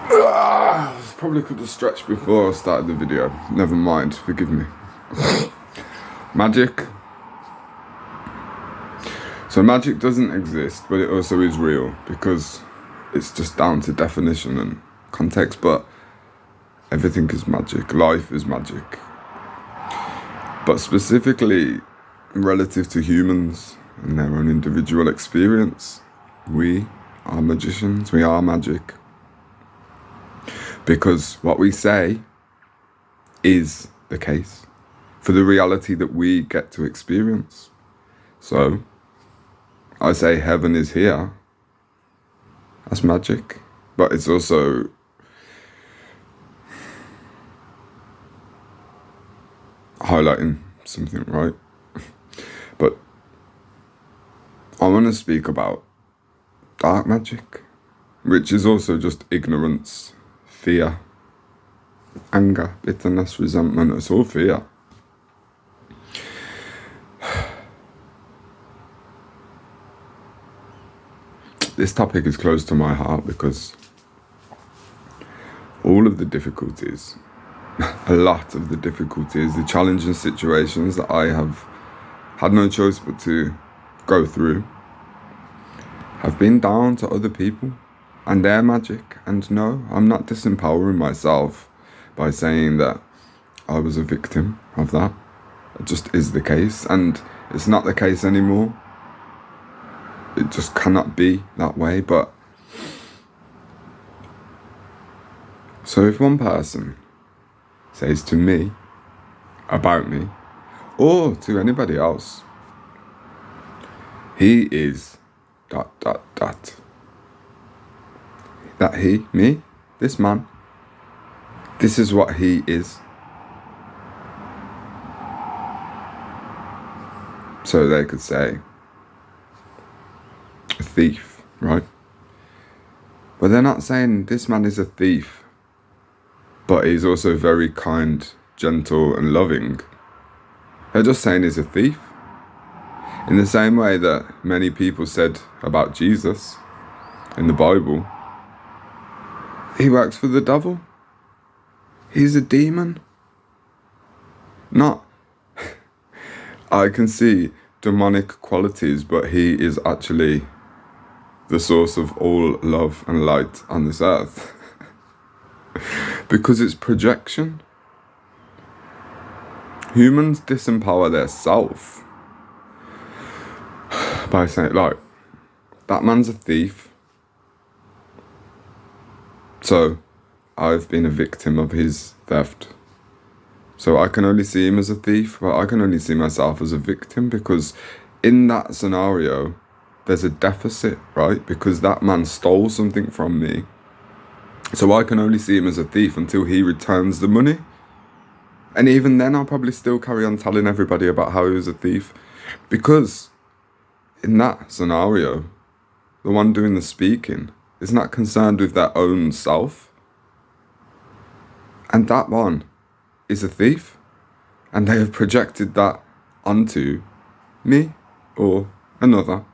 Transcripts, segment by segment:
Probably could have stretched before I started the video. Never mind, forgive me. Magic. So magic doesn't exist, but it also is real because it's just down to definition and context, but everything is magic. Life is magic. But specifically relative to humans and their own individual experience, we are magicians, we are magic. Because what we say is the case for the reality that we get to experience. So, I say heaven is here. That's magic. But it's also highlighting something, right? But I want to speak about dark magic, which is also just ignorance, fear, anger, bitterness, resentment. It's all fear. This topic is close to my heart because all of the difficulties, a lot of the difficulties, the challenging situations that I have had no choice but to go through have been down to other people and their magic. And no, I'm not disempowering myself by saying that I was a victim of that. It just is the case, and it's not the case anymore. It just cannot be that way. But so if one person says to me, about me, or to anybody else, he is ... That he, me, this man, this is what he is. So they could say, a thief, right? But they're not saying this man is a thief, but he's also very kind, gentle, and loving. They're just saying he's a thief. In the same way that many people said about Jesus in the Bible, he works for the devil. He's a demon. Not, I can see demonic qualities, but he is actually the source of all love and light on this earth. Because it's projection. Humans disempower their self by saying, like, that man's a thief, so I've been a victim of his theft. So I can only see him as a thief, but I can only see myself as a victim, because in that scenario, there's a deficit, right? Because that man stole something from me. So I can only see him as a thief until he returns the money. And even then, I'll probably still carry on telling everybody about how he was a thief. Because in that scenario, the one doing the speaking is not concerned with their own self. And that one is a thief. And they have projected that onto me or another.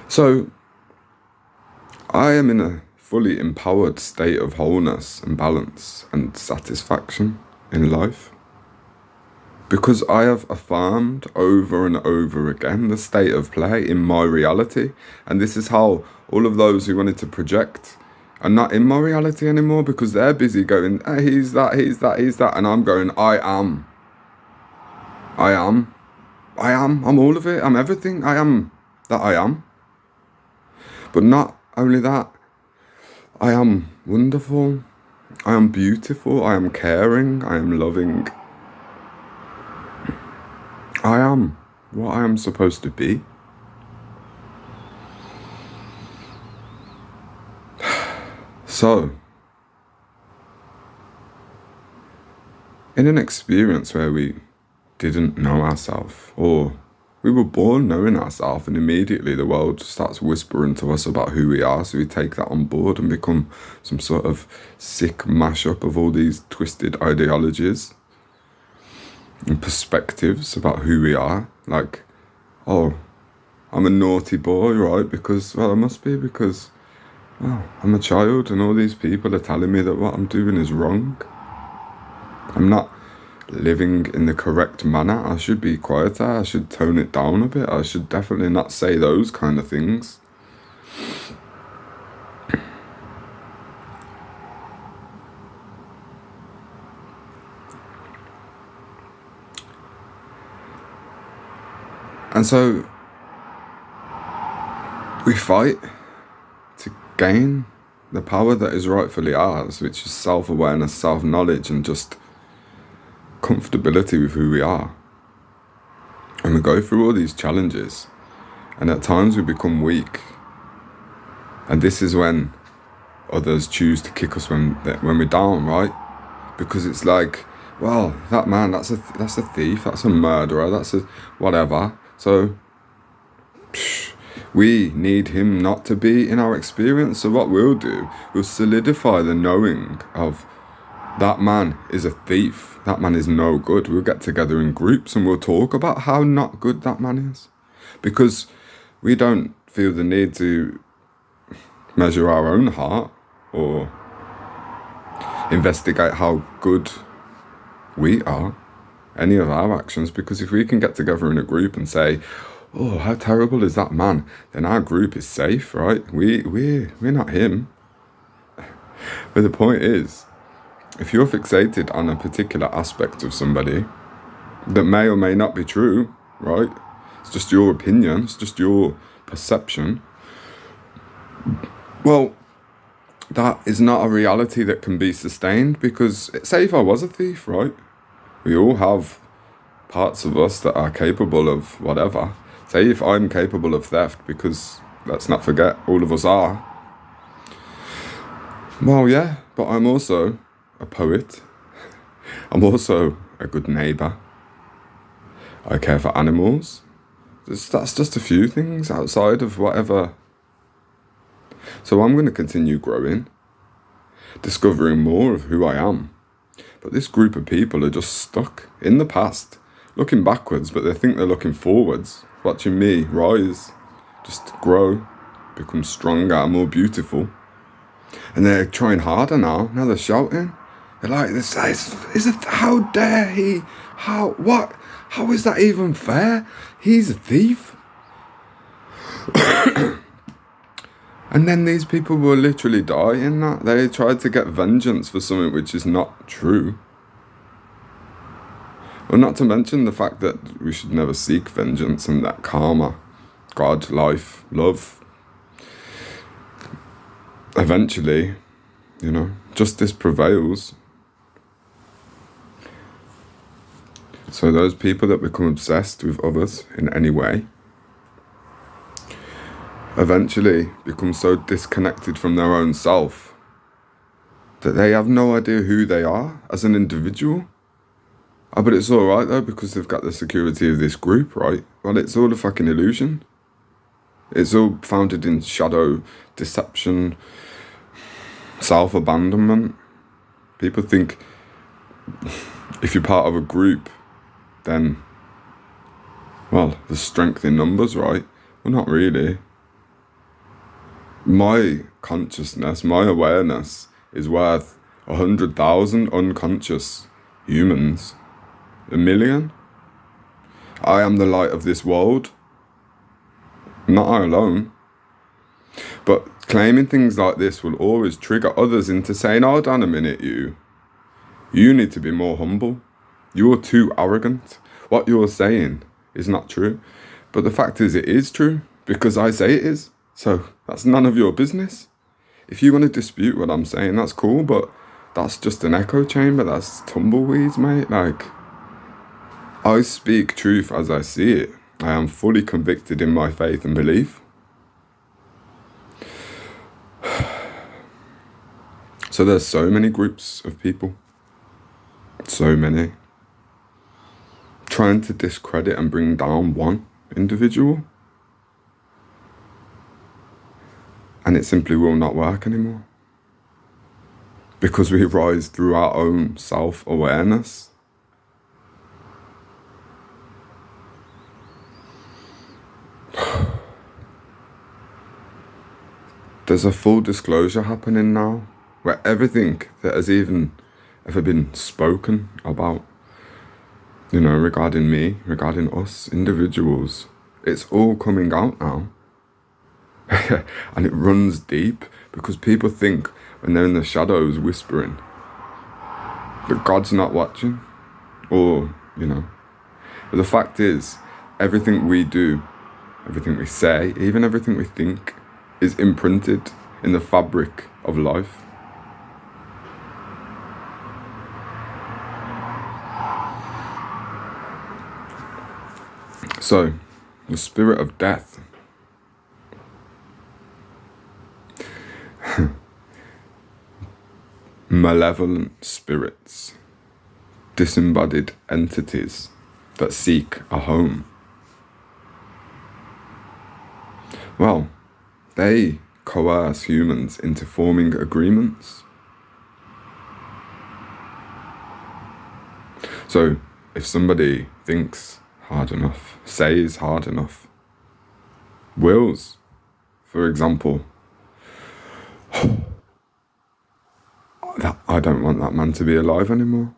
So I am in a fully empowered state of wholeness and balance and satisfaction in life, because I have affirmed over and over again the state of play in my reality. And this is how all of those who wanted to project are not in my reality anymore, because they're busy going, hey, he's that, he's that, he's that. And I'm going, I am. I'm all of it. I'm everything. I am that I am. But not only that, I am wonderful, I am beautiful, I am caring, I am loving. I am what I am supposed to be. So, in an experience where we didn't know ourselves, or we were born knowing ourselves, and immediately the world starts whispering to us about who we are, so we take that on board and become some sort of sick mashup of all these twisted ideologies and perspectives about who we are. Like, oh, I'm a naughty boy, right? Because, well, I must be, because oh, I'm a child and all these people are telling me that what I'm doing is wrong. I'm not living in the correct manner. I should be quieter. I should tone it down a bit. I should definitely not say those kind of things. And so we fight to gain the power that is rightfully ours, which is self-awareness, self-knowledge, and just comfortability with who we are. And we go through all these challenges, and at times we become weak. And this is when others choose to kick us when we're down, right? Because it's like, well, that man, that's a thief, that's a murderer, that's a whatever. So we need him not to be in our experience. So what we'll do, we'll solidify the knowing of that man is a thief, that man is no good. We'll get together in groups and we'll talk about how not good that man is. Because we don't feel the need to measure our own heart or investigate how good we are, any of our actions, because if we can get together in a group and say, oh, how terrible is that man, then our group is safe, right? We're not him. But the point is, if you're fixated on a particular aspect of somebody that may or may not be true, right? It's just your opinion, it's just your perception. Well, that is not a reality that can be sustained, because say if I was a thief, right? We all have parts of us that are capable of whatever. Say if I'm capable of theft, because let's not forget, all of us are. Well, yeah, but I'm also a poet. I'm also a good neighbour. I care for animals. That's just a few things outside of whatever. So I'm going to continue growing, discovering more of who I am. But this group of people are just stuck in the past, looking backwards, but they think they're looking forwards, watching me rise, just grow, become stronger, more beautiful. And they're trying harder now. Now they're shouting. They're like, this is it, how dare he? How is that even fair? He's a thief. And then these people will literally die in that. They tried to get vengeance for something which is not true. Well, not to mention the fact that we should never seek vengeance, and that karma, God, life, love, eventually, justice prevails. So those people that become obsessed with others in any way eventually become so disconnected from their own self that they have no idea who they are as an individual. Oh, but it's alright though, because they've got the security of this group, right? Well, it's all a fucking illusion. It's all founded in shadow, deception, self-abandonment. People think if you're part of a group, then, well, there's strength in numbers, right? Well, not really. My consciousness, my awareness is worth 100,000 unconscious humans. 1 million. I am the light of this world. Not I alone. But claiming things like this will always trigger others into saying, hold on a minute, you need to be more humble. You're too arrogant. What you're saying is not true. But the fact is, it is true, because I say it is. So that's none of your business. If you want to dispute what I'm saying, that's cool, but that's just an echo chamber. That's tumbleweeds, mate. Like, I speak truth as I see it. I am fully convicted in my faith and belief. So there's so many groups of people. So many. Trying to discredit and bring down one individual. And it simply will not work anymore. Because we rise through our own self-awareness. There's a full disclosure happening now, where everything that has even ever been spoken about, regarding me, regarding us individuals, it's all coming out now. And it runs deep, because people think when they're in the shadows whispering that God's not watching, or, But the fact is, everything we do, everything we say, even everything we think, is imprinted in the fabric of life. So, the spirit of death, malevolent spirits, disembodied entities that seek a home. Well, they coerce humans into forming agreements. So, if somebody thinks hard enough, says hard enough, wills, for example, that I don't want that man to be alive anymore.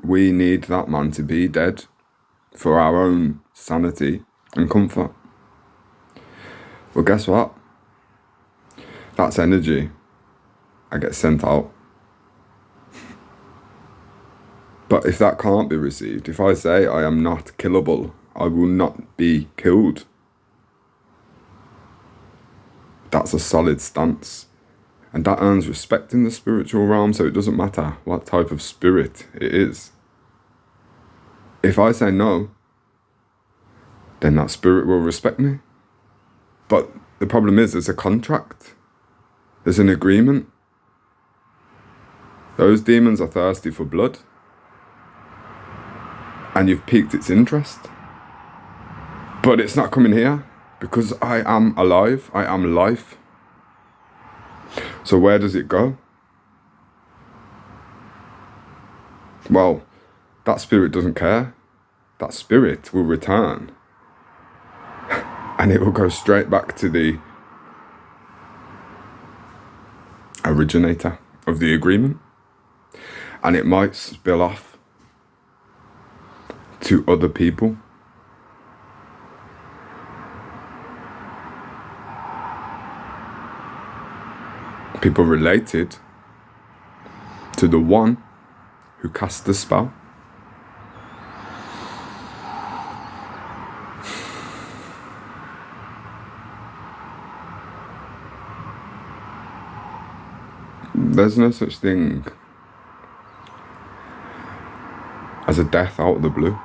We need that man to be dead for our own sanity and comfort. Well, guess what? That's energy I get sent out. But if that can't be received, if I say I am not killable, I will not be killed. That's a solid stance. And that earns respect in the spiritual realm, so it doesn't matter what type of spirit it is. If I say no, then that spirit will respect me. But the problem is, there's a contract. There's an agreement. Those demons are thirsty for blood. And you've piqued its interest. But it's not coming here, because I am alive. I am life. So where does it go? Well, that spirit doesn't care. That spirit will return. And it will go straight back to the originator of the agreement. And it might spill off to other people. People related to the one who cast the spell. There's no such thing as a death out of the blue.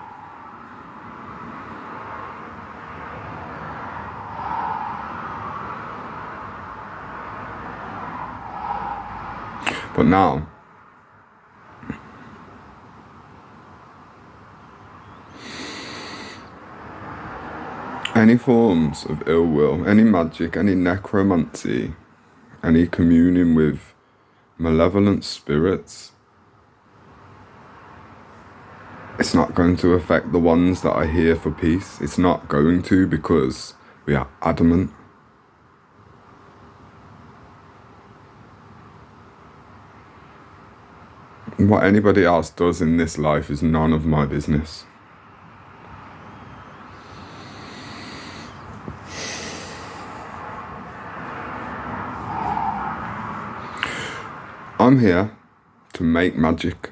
But now, any forms of ill will, any magic, any necromancy, any communing with malevolent spirits, it's not going to affect the ones that are here for peace. It's not going to, because we are adamant. What anybody else does in this life is none of my business. I'm here to make magic,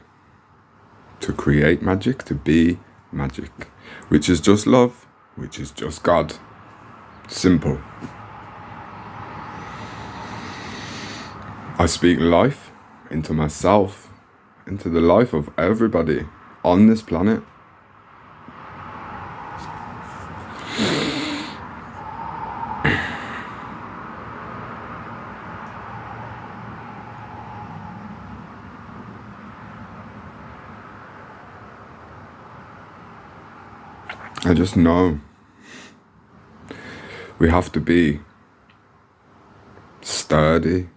to create magic, to be magic, which is just love, which is just God. Simple. I speak life into myself, into the life of everybody on this planet. I just know we have to be sturdy,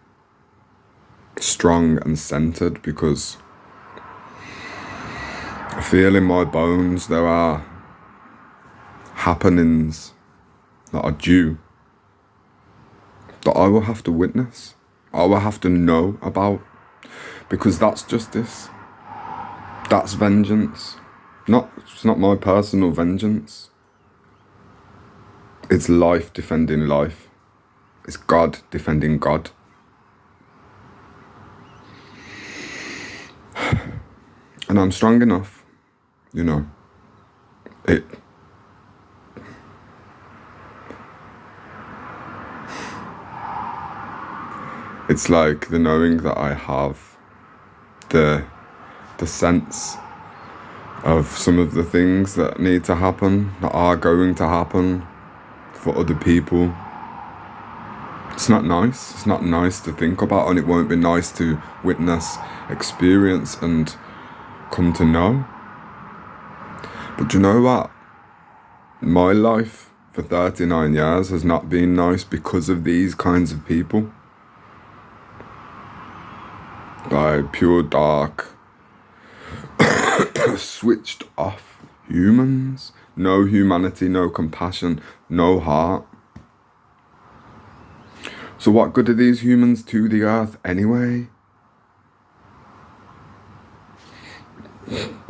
strong and centered, because I feel in my bones there are happenings that are due that I will have to witness, I will have to know about, because that's justice. That's vengeance. It's not my personal vengeance. It's life defending life. It's God defending God. And I'm strong enough, you know. It's like the knowing that I have, the sense of some of the things that need to happen, that are going to happen for other people. It's not nice. It's not nice to think about, and it won't be nice to witness, experience, and come to know. But you know what? My life for 39 years has not been nice because of these kinds of people. Like pure dark, switched off humans. No humanity, no compassion, no heart. So what good are these humans to the earth anyway?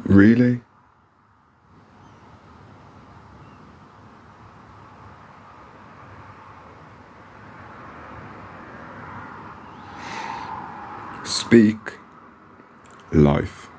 Really? Speak life.